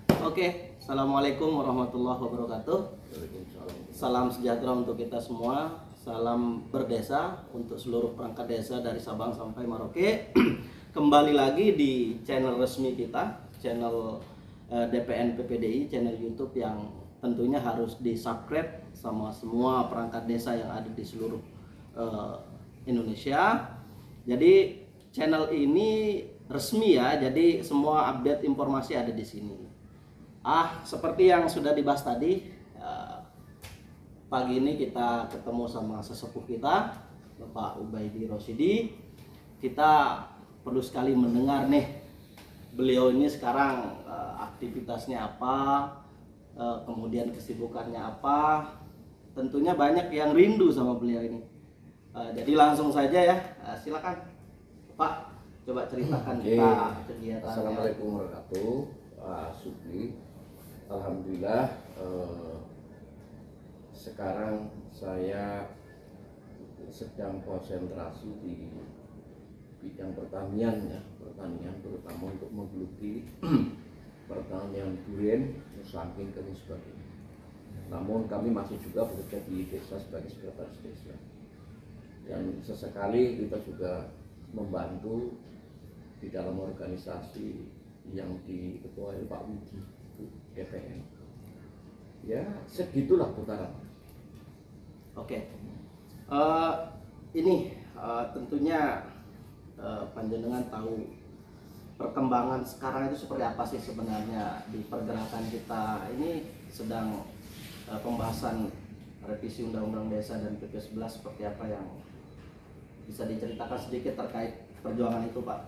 Oke, Assalamualaikum warahmatullahi wabarakatuh. Salam sejahtera untuk kita semua. Salam berdesa untuk seluruh perangkat desa dari Sabang sampai Merauke. Kembali lagi di channel resmi kita, channel DPN PPDI, channel YouTube yang tentunya harus di-subscribe sama semua perangkat desa yang ada di seluruh Indonesia. Jadi channel ini resmi ya, jadi semua update informasi ada di sini. Seperti yang sudah dibahas tadi, pagi ini kita ketemu sama sesepuh kita, Bapak Ubaidi Rosidi. Kita perlu sekali mendengar nih, beliau ini sekarang aktivitasnya apa, kemudian kesibukannya apa. Tentunya banyak yang rindu sama beliau ini. Jadi langsung saja ya, silakan Pak, coba ceritakan kita kegiatannya. Assalamualaikum warahmatullahi wabarakatuh. Supli, alhamdulillah sekarang saya sedang konsentrasi di bidang pertanian ya, pertanian terutama untuk menggeluti pertanian durian, samping dan sebagainya. Namun kami masih juga bekerja di desa sebagai sekretaris desa, dan sesekali kita juga membantu di dalam organisasi yang diketuai Pak Widi DPN. Ya segitulah putaran. Oke, ini tentunya panjenengan tahu perkembangan sekarang itu seperti apa sih sebenarnya di pergerakan kita ini. Sedang pembahasan revisi Undang-Undang Desa dan PP 11, seperti apa yang bisa diceritakan sedikit terkait perjuangan itu, Pak?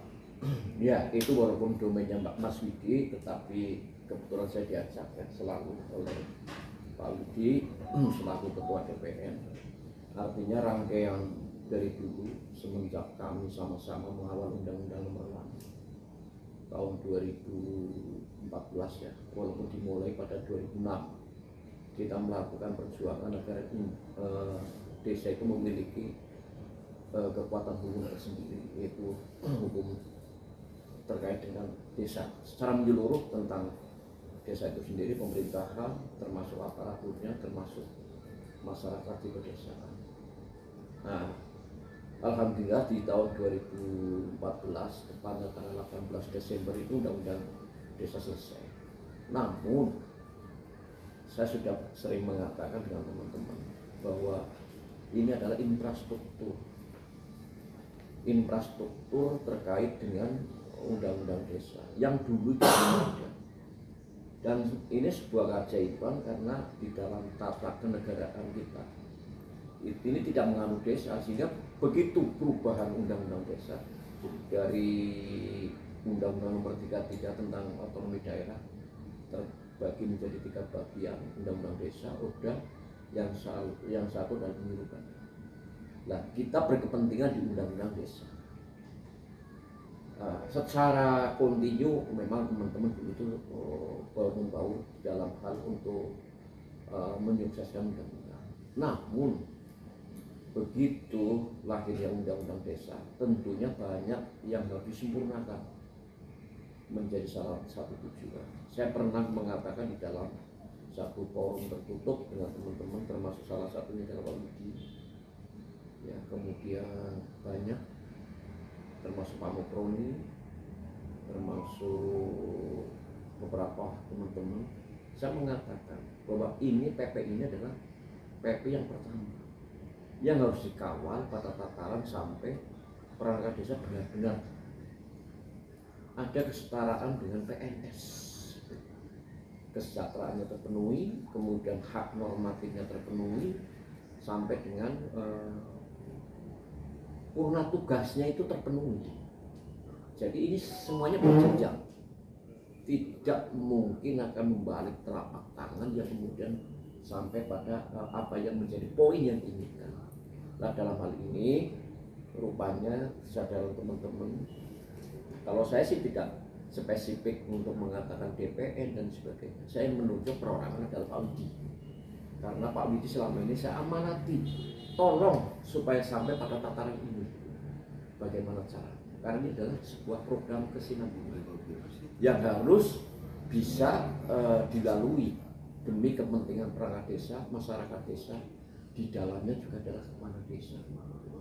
Ya, itu walaupun domainnya Mas Widi, tetapi kebetulan saya diajak ya selalu oleh Pak Widi selaku Ketua DPN. Artinya rangkaian dari dulu semenjak kami sama-sama mengawal Undang-Undang Nomor 6 tahun 2014 ya, walaupun dimulai pada 2006, kita melakukan perjuangan agar desa itu memiliki kekuatan hukum tersendiri, yaitu hukum terkait dengan desa secara menyeluruh, tentang desa itu sendiri, pemerintahan, termasuk aparaturnya, termasuk masyarakat di pedesaan. Nah, alhamdulillah di tahun 2014, tepatnya tanggal 18 Desember itu Undang-Undang Desa selesai. Namun saya sudah sering mengatakan dengan teman-teman bahwa ini adalah infrastruktur terkait dengan Undang-Undang Desa yang dulu itu ada. Dan ini sebuah keajaiban karena di dalam tata kenegaraan kita ini tidak menganut desa, sehingga begitu perubahan Undang-Undang Desa dari Undang-Undang Nomor 33 tentang otonomi daerah terbagi menjadi 3 bagian, Undang-Undang Desa, ODA, yang satu dan penyeluruhan. Nah, kita berkepentingan di Undang-Undang Desa. Secara kontinu memang teman-teman itu bahu-membahu dalam hal untuk menyukseskan undang-undang. Namun begitu lahirnya Undang-Undang Desa, tentunya banyak yang harus disempurnakan menjadi salah satu tujuan. Saya pernah mengatakan di dalam satu forum tertutup dengan teman-teman, termasuk salah satunya adalah Pak Widi, ya, kemudian banyak, termasuk Pak Moproni, termasuk beberapa teman-teman. Saya mengatakan bahwa ini PP ini adalah PP yang pertama yang harus dikawal pada tataran sampai perangkat desa benar-benar ada kesetaraan dengan PNS, kesejahteraannya terpenuhi, kemudian hak normatifnya terpenuhi, sampai dengan purna tugasnya itu terpenuhi. Jadi ini semuanya berjenjang, tidak mungkin akan membalik telapak tangan yang kemudian sampai pada apa yang menjadi poin yang diinginkan. Nah, dalam hal ini rupanya sadar teman-teman, kalau saya sih tidak spesifik untuk mengatakan DPN dan sebagainya, saya menunjuk perorangan adalah Pak Widi, karena Pak Widi selama ini saya amanati, tolong supaya sampai pada tataran ini. Bagaimana cara? Karena ini adalah sebuah program kesinambungan yang harus bisa dilalui demi kepentingan perangkat desa, masyarakat desa, di dalamnya juga adalah kepala desa,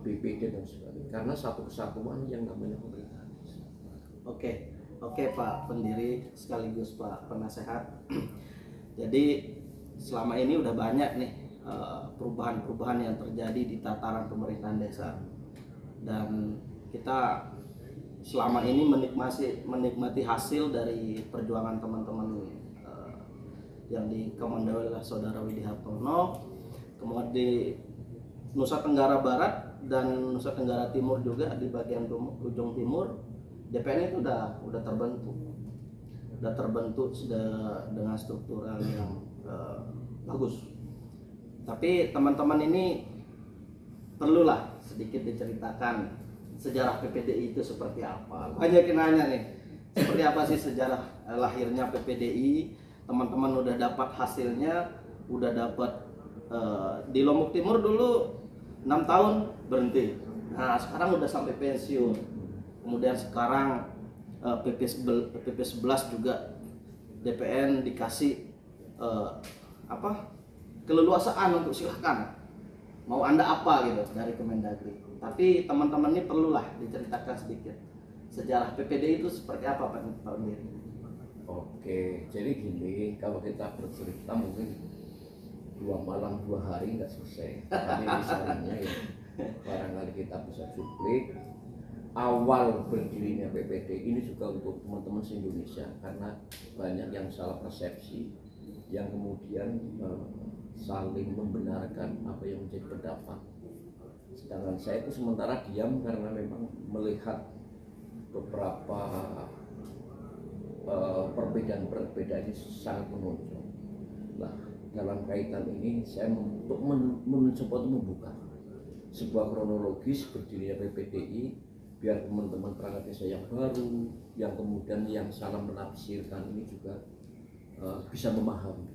BPD dan sebagainya. Karena satu kesatuan yang namanya pemerintahan desa. Oke Pak Pendiri sekaligus Pak Penasehat. Jadi selama ini udah banyak nih perubahan-perubahan yang terjadi di tataran pemerintahan desa, dan kita selama ini menikmati hasil dari perjuangan teman-teman yang dikomandoi oleh Saudara Widi Hartono, kemudian di Nusa Tenggara Barat dan Nusa Tenggara Timur juga, di bagian ujung timur DPN itu udah terbentuk sudah dengan struktural yang bagus. Tapi teman-teman ini perlulah sedikit diceritakan sejarah PPDI itu seperti apa. Banyak yang nanya nih, seperti apa sih sejarah lahirnya PPDI? Teman-teman udah dapat hasilnya, udah dapat di Lombok Timur dulu 6 tahun berhenti. Nah sekarang udah sampai pensiun. Kemudian sekarang PP 11 juga DPN dikasih keleluasaan untuk silahkan mau Anda apa gitu dari Kemendagri. Tapi teman-teman ini perlulah diceritakan sedikit sejarah PPDI itu seperti apa Pak Pendiri. Oke, jadi gini, kalau kita bercerita mungkin 2 malam 2 hari nggak selesai. Tapi misalnya ya barangkali kita bisa cuplik awal berdirinya PPDI ini juga untuk teman-teman se-Indonesia, karena banyak yang salah persepsi, yang kemudian saling membenarkan apa yang menjadi pendapat. Sedangkan saya itu sementara diam karena memang melihat beberapa perbedaan-perbedaan ini sangat menonjol. Nah, dalam kaitan ini saya mencoba untuk membuka sebuah kronologis berdirinya PPDI, biar teman-teman perangkat desa yang baru, yang kemudian yang salah menafsirkan ini juga bisa memahami.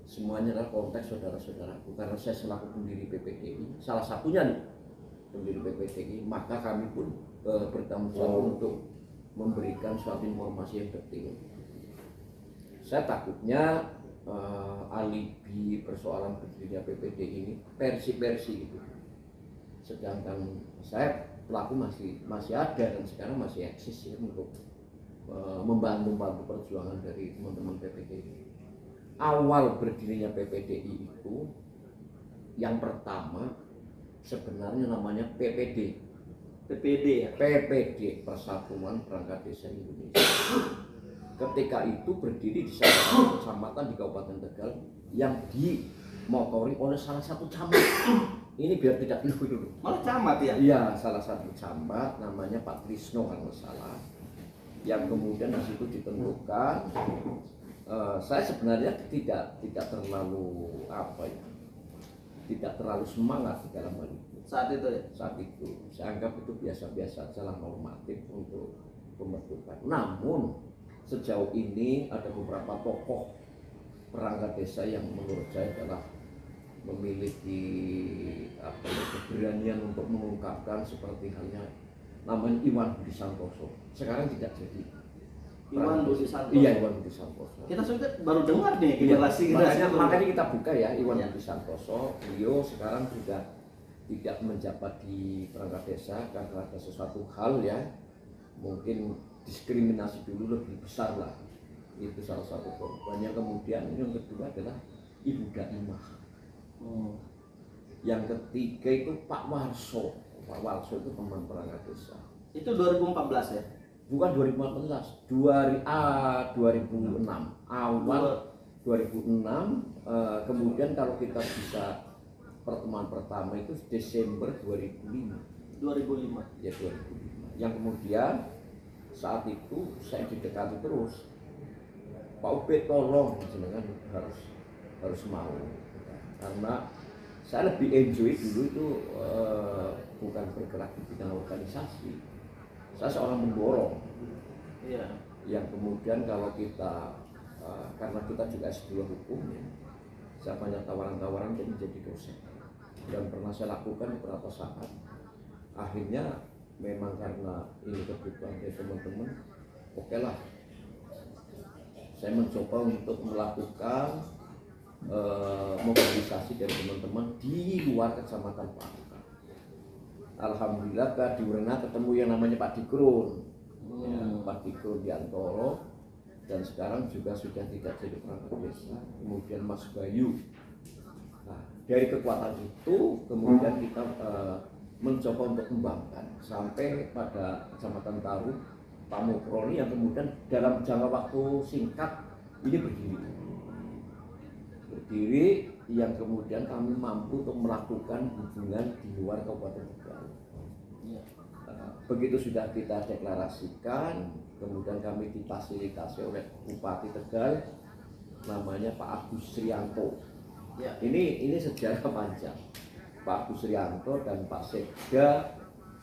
Semuanya adalah konteks saudara-saudaraku, karena saya selaku pendiri PPDI, salah satunya nih pendiri PPDI, maka kami pun bertanggung jawab untuk memberikan suatu informasi yang detail. Saya takutnya alibi persoalan berdirinya PPDI ini versi-versi gitu. Sedangkan saya pelaku masih ada dan sekarang masih eksis ya, untuk membantu perjuangan dari teman-teman PPDI. Awal berdirinya PPDI itu yang pertama sebenarnya namanya PPD ya? PPD, Persatuan Perangkat Desa Indonesia. Ketika itu berdiri di salah satu kecamatan di Kabupaten Tegal yang dimotori oleh salah satu camat. Ini biar tidak keliru dulu. Malah camat ya? Iya, salah satu camat namanya Pak Trisno kalau salah. Yang kemudian di situ ditentukan. Saya sebenarnya tidak terlalu tidak terlalu semangat di dalam hal itu. Saat itu saya anggap itu biasa-biasa saja, normatif untuk pembentukan. Namun sejauh ini ada beberapa tokoh perangkat desa yang menurut saya adalah memiliki keberanian untuk mengungkapkan, seperti halnya namanya Iwan Budi Santoso. Sekarang tidak jadi. Iwan Budi Santoso. Iya, Iwan Budi Santoso. Kita sudah baru dengar nih generasi makanya kita buka ya Iwan Budi Santoso. Beliau sekarang sudah tidak menjabat di perangkat desa karena ada sesuatu hal ya, mungkin diskriminasi dulu lebih besar lah. Itu salah satu korbannya. Kemudian yang kedua adalah Ibu Daimah. Yang ketiga itu Pak Warso. Pak Warso itu teman perangkat desa. Itu 2014 ya? Bukan 2014, 2006 awal 2006. Kemudian kalau kita bisa pertemuan pertama itu Desember 2005 ya, 2005. Yang kemudian saat itu saya didekati terus, Pak Ubed tolong jenengan harus mau, karena saya lebih enjoy dulu itu bukan bergerak di bidang organisasi. Saya seorang mendorong, iya. Yang kemudian kalau kita karena kita juga S2 hukum ya, saya banyak tawaran-tawaran jadi dosen, dan pernah saya lakukan beberapa saat. Akhirnya memang karena ini kebutuhan dari teman-teman, oke lah, saya mencoba untuk melakukan mobilisasi dari teman-teman di luar kecamatan Pangkal. Alhamdulillah di Urena ketemu yang namanya Pak Dikrun, ya, Pak Dikrun di Antoro, dan sekarang juga sudah tidak jadi perangkat desa. Kemudian Mas Bayu. Nah, dari kekuatan itu kemudian kita mencoba untuk kembangkan sampai pada Kecamatan Taru Pak Mukroni yang kemudian dalam jangka waktu singkat ini berdiri yang kemudian kami mampu untuk melakukan hubungan di luar Kabupaten Tegal. Begitu sudah kita deklarasikan, kemudian kami difasilitasi oleh Bupati Tegal, namanya Pak Agus Rianto. Ya. Ini sejarah panjang. Pak Agus Rianto dan Pak Sekda,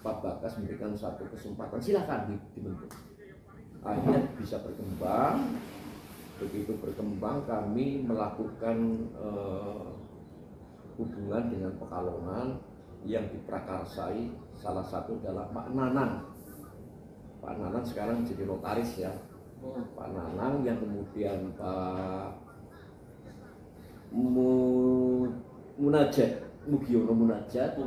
Pak Bagas memberikan satu kesempatan, silakan dibentuk. Akhirnya bisa berkembang. Begitu berkembang, kami melakukan hubungan dengan Pekalongan yang diprakarsai salah satu adalah Pak Nanang. Pak Nanang sekarang jadi notaris ya. Pak Nanang yang kemudian Pak Munajat, Mugiono Munajat.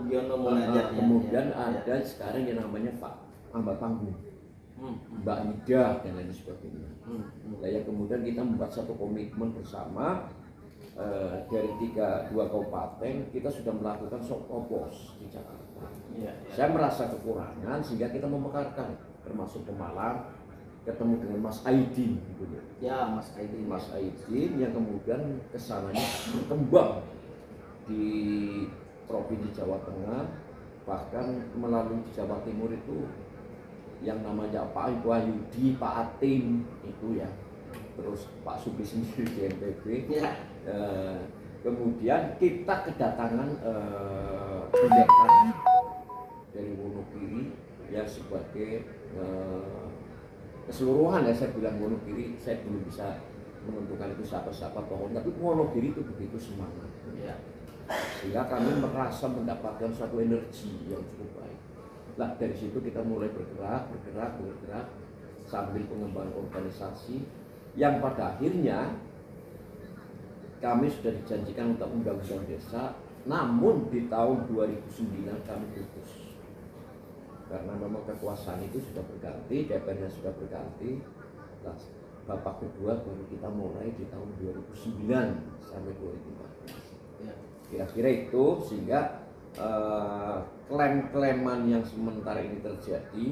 Kemudian ada sekarang yang namanya Pak Ambal Panggung, Mbak Nida dan lain sebagainya. Nah, yang kemudian kita membuat satu komitmen bersama dari dua kabupaten kita sudah melakukan sokopos di Jakarta. Saya merasa kekurangan sehingga kita memekarkan, termasuk Pemalang, ketemu dengan Mas Aidin, gitu ya. Mas Aidin yang kemudian kesananya berkembang di provinsi Jawa Tengah, bahkan melalui Jawa Timur itu yang namanya Pak Wahyudi, Pak Atim itu ya, terus Pak Subi sendiri di NTB. Ya. Kemudian kita kedatangan pendekar dari Wonogiri ya sebagai keseluruhan ya, saya bilang Wonogiri, saya belum bisa menentukan itu siapa-siapa pokoknya, tapi Wonogiri itu begitu semangat. Ya. Sehingga kami merasa mendapatkan suatu energi yang cukup baik. Nah, dari situ kita mulai bergerak sambil pengembangan organisasi yang pada akhirnya kami sudah dijanjikan untuk undang-undang desa, namun di tahun 2009 kami putus karena memang kekuasaan itu sudah berganti, DPR-nya sudah berganti. Nah, babak kedua baru kita mulai di tahun 2009 sampai 2014. Kira-kira itu, sehingga klaim-klaiman yang sementara ini terjadi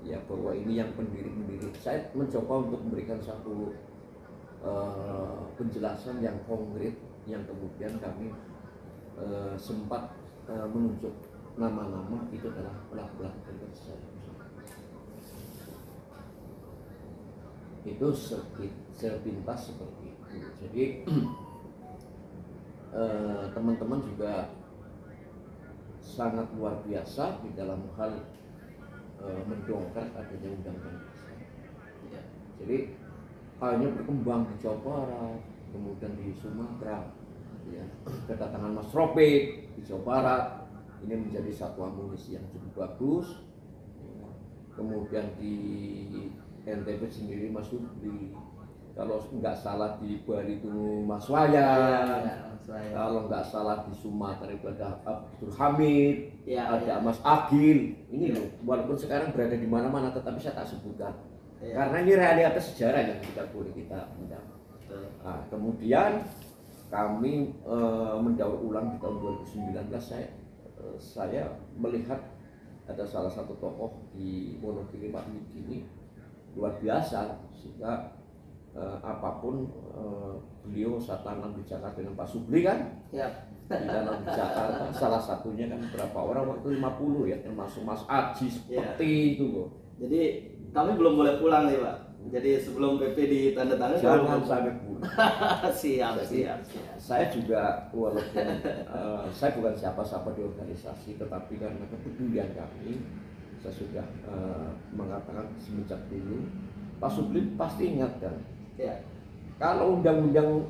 ya bahwa ini yang pendiri-pendiri, saya mencoba untuk memberikan satu penjelasan yang konkret yang kemudian kami sempat menunjuk nama-nama itu adalah pelaku-pelaku pekerjaan. Itu sepintas seperti itu. Jadi teman-teman juga sangat luar biasa di dalam hal mendongkrak adanya undang-undang desa. Ya. Jadi hanya berkembang di Jawa Barat, kemudian di Sumatera, ya. Kedatangan Mas Ropik di Jawa Barat ini menjadi satu amunisi yang cukup bagus. Ya. Kemudian di NTB sendiri Mas Subli, kalau nggak salah di Bali itu Mas Wayan. Ya. Kalau nggak salah di Sumatera itu ada Abdul Hamid, ya, ada ya. Mas Agil. Ini loh, walaupun sekarang berada di mana-mana, tetapi saya tak sebutkan. Ya. Karena ini realitas sejarah yang tidak boleh kita undang. Nah, kemudian kami mendaur ulang di tahun 2019. Saya melihat ada salah satu tokoh di Wonogiri, Pak Yudi ini luar biasa, sehingga apapun beliau saat tanam di Jakarta dengan Pak Subli kan ya. Di dalam Jakarta salah satunya kan berapa orang waktu 50 ya, termasuk Mas Aji seperti ya. Itu loh. Jadi kami belum boleh pulang nih Pak, jadi sebelum PP ditandatangani jangan sampai pulang. siap. Saya juga walaupun saya bukan siapa-siapa di organisasi, tetapi karena kepedulian kami saya sudah mengatakan semenjak dulu Pak Subli pasti ingat kan ya, kalau undang-undang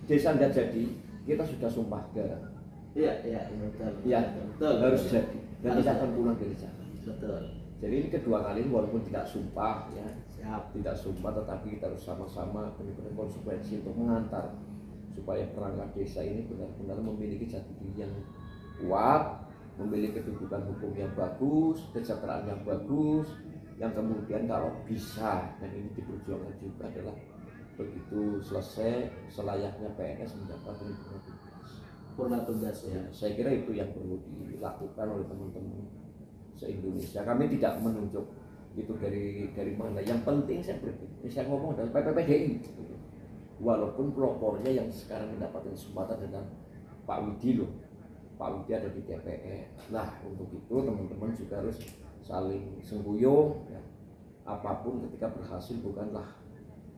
desa nggak jadi, kita sudah sumpah garam. Iya, betul. Harus jadi. Dan kita akan pulang dari Jakarta. Betul. Jadi ini kedua kali walaupun tidak sumpah ya, Siap. tidak sumpah, tetapi kita harus sama-sama benar-benar konsekuensi untuk mengantar supaya perangkat desa ini benar-benar memiliki jati diri yang kuat, memiliki kedudukan hukum yang bagus, kesejahteraan yang bagus, yang kemudian kalau bisa, dan ini diperjuangkan juga adalah begitu selesai selayaknya PNS mendapat perlindungan tugas. Purna tugas ya. Saya kira itu yang perlu dilakukan oleh teman-teman se-Indonesia. Kami tidak menunjuk itu dari mana. Yang penting saya ngomong adalah PPPDI. Walaupun pelopornya yang sekarang mendapatkan kesempatan adalah Pak Widi loh. Pak Widi ada di DPR. Nah untuk itu teman-teman juga harus saling sengguyung. Ya. Apapun ketika berhasil bukanlah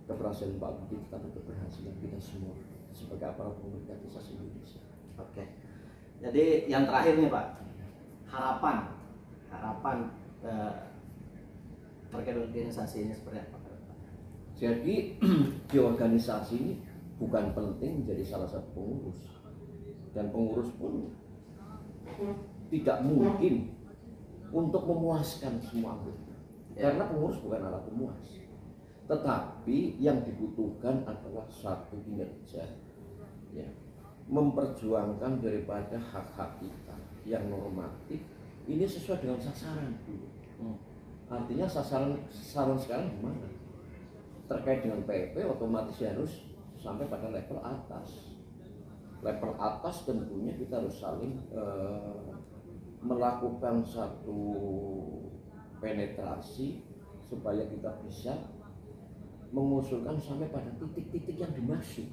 keberhasilan Pak Widi, tetapi keberhasilan kita semua sebagai aparat pemerintah desa Indonesia. Oke. Jadi yang terakhir nih Pak, harapan terkait organisasi ini seperti apa? Jadi di organisasi ini bukan penting menjadi salah satu pengurus, dan pengurus pun tidak mungkin untuk memuaskan semua anggota, karena pengurus bukan alat pemuas. Tetapi yang dibutuhkan adalah satu kinerja, ya, memperjuangkan daripada hak-hak kita yang normatif ini sesuai dengan sasaran dulu. Artinya sasaran sekarang gimana? Terkait dengan PP otomatis harus sampai pada level atas. Level atas tentunya kita harus saling melakukan satu penetrasi supaya kita bisa mengusulkan sampai pada titik-titik yang dimaksud.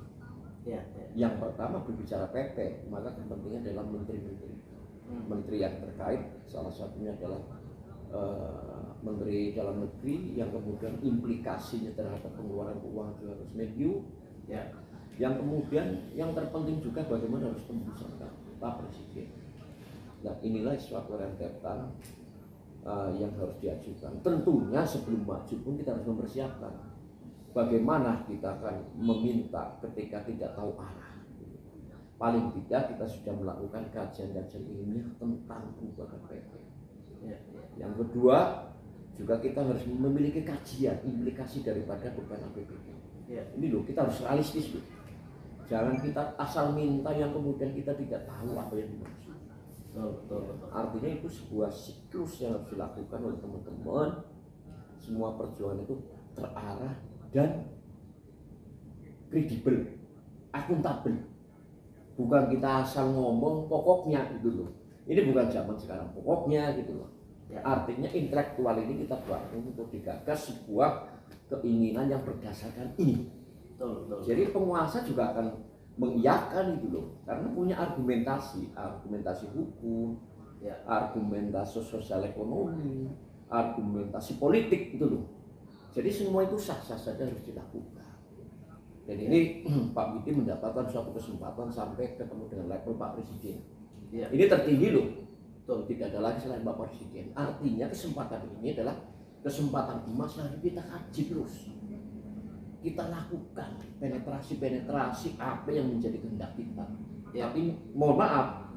Ya. Yang pertama berbicara PP, maka kepentingan adalah menteri-menteri. Menteri yang terkait, salah satunya adalah Menteri Dalam Negeri, yang kemudian implikasinya terhadap pengeluaran keuangan juga harus medium. Ya. Yang kemudian yang terpenting juga bagaimana harus tembusan Pak Presiden. Nah inilah suatu rentetan yang harus diajukan. Tentunya sebelum maju pun kita harus mempersiapkan bagaimana kita akan meminta ketika tidak tahu arah. Paling tidak kita sudah melakukan kajian-kajian ilmiah tentang perubahan PP. Yang kedua juga kita harus memiliki kajian implikasi daripada beban APBD. Ini loh, kita harus realistis loh. Jangan kita asal minta yang kemudian kita tidak tahu apa yang dimaksud. Artinya itu sebuah siklus yang harus dilakukan oleh teman-teman. Semua perjuangan itu terarah dan kredibel, akuntabel. Bukan kita asal ngomong pokoknya gitu loh. Ini bukan zaman sekarang pokoknya gitu loh. Ya, artinya intelektual ini kita bangun untuk digagas sebuah keinginan yang berdasarkan ini. Betul. Jadi penguasa juga akan mengiyakan itu loh, karena punya argumentasi hukum, ya, argumentasi sosial ekonomi, argumentasi politik itu loh. Jadi semua itu sah-sah saja harus dilakukan. Dan ini Pak Widi mendapatkan suatu kesempatan sampai ketemu dengan level Pak Presiden. Ya. Ini tertinggi loh. Betul, tidak ada lagi selain Bapak Presiden. Artinya kesempatan ini adalah kesempatan emas yang kita kaji terus. Kita lakukan penetrasi apa yang menjadi kehendak kita. Ya. Tapi mohon maaf,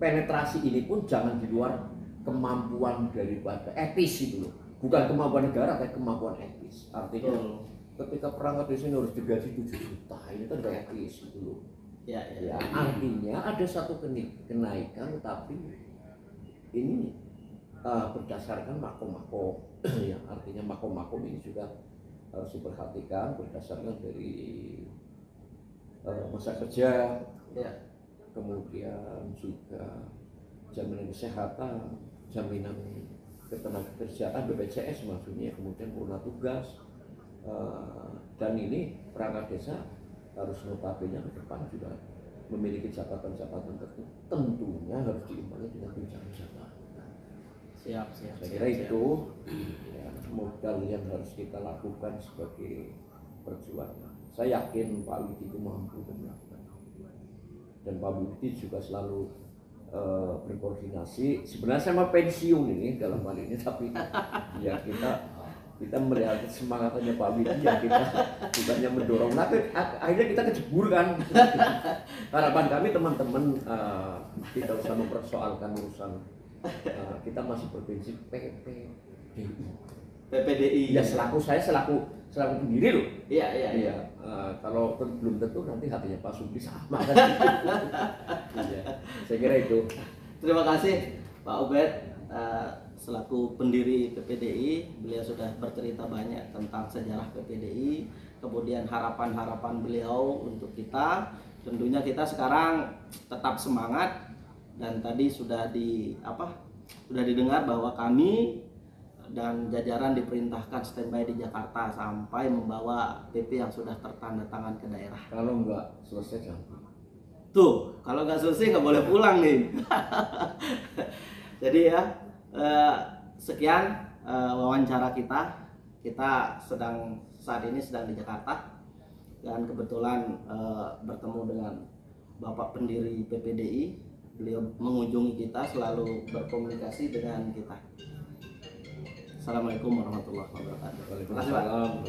penetrasi ini pun jangan di luar kemampuan daripada etis itu loh. Bukan kemampuan negara, tapi kemampuan etis. Artinya ketika perangkat desa ini harus digaji 7 juta, ini kan gak etis gitu loh. Ya, artinya ada satu kenaikan, tapi ini berdasarkan makom-makom. Ya, artinya makom-makom ini juga harus diperhatikan berdasarkan dari masa kerja, ya, kemudian juga jaminan kesehatan, jaminan ketenagakerjaan BPJS maksudnya, kemudian purna tugas. Dan ini perangkat desa harus notabene ke depan juga memiliki jabatan-jabatan tertentu, tentunya harus diimbangi dengan tunjangan jabatan. Siap. Saya kira itu ya, modal yang harus kita lakukan sebagai perjuangan. Saya yakin Pak Widi itu mampu melakukan. Dan Pak Widi juga selalu berkoordinasi. Sebenarnya saya mau pensiun ini dalam hal ini, tapi ya kita melihat semangatnya Pak Widi yang kita bukannya mendorong, tapi akhirnya kita kejebur kan. Harapan kami teman-teman tidak usah mempersoalkan urusan kita masih berprinsip PPDI. PPDI. Ya selaku pendiri loh. Iya, iya, iya. Kalau belum tentu nanti hatinya Pak Supri sama kan. Iya, saya kira itu. Terima kasih Pak Ubed selaku pendiri PPDI. Beliau sudah bercerita banyak tentang sejarah PPDI, kemudian harapan-harapan beliau untuk kita. Tentunya kita sekarang tetap semangat, dan tadi sudah didengar bahwa kami dan jajaran diperintahkan standby di Jakarta sampai membawa PP yang sudah tertanda tangan ke daerah. Kalau nggak selesai jangan. Tuh, kalau nggak selesai nggak boleh pulang nih. Jadi ya, sekian wawancara kita. Kita saat ini sedang di Jakarta, dan kebetulan bertemu dengan Bapak pendiri PPDI. Beliau mengunjungi kita, selalu berkomunikasi dengan kita. Assalamualaikum warahmatullahi wabarakatuh. Waalaikumsalam.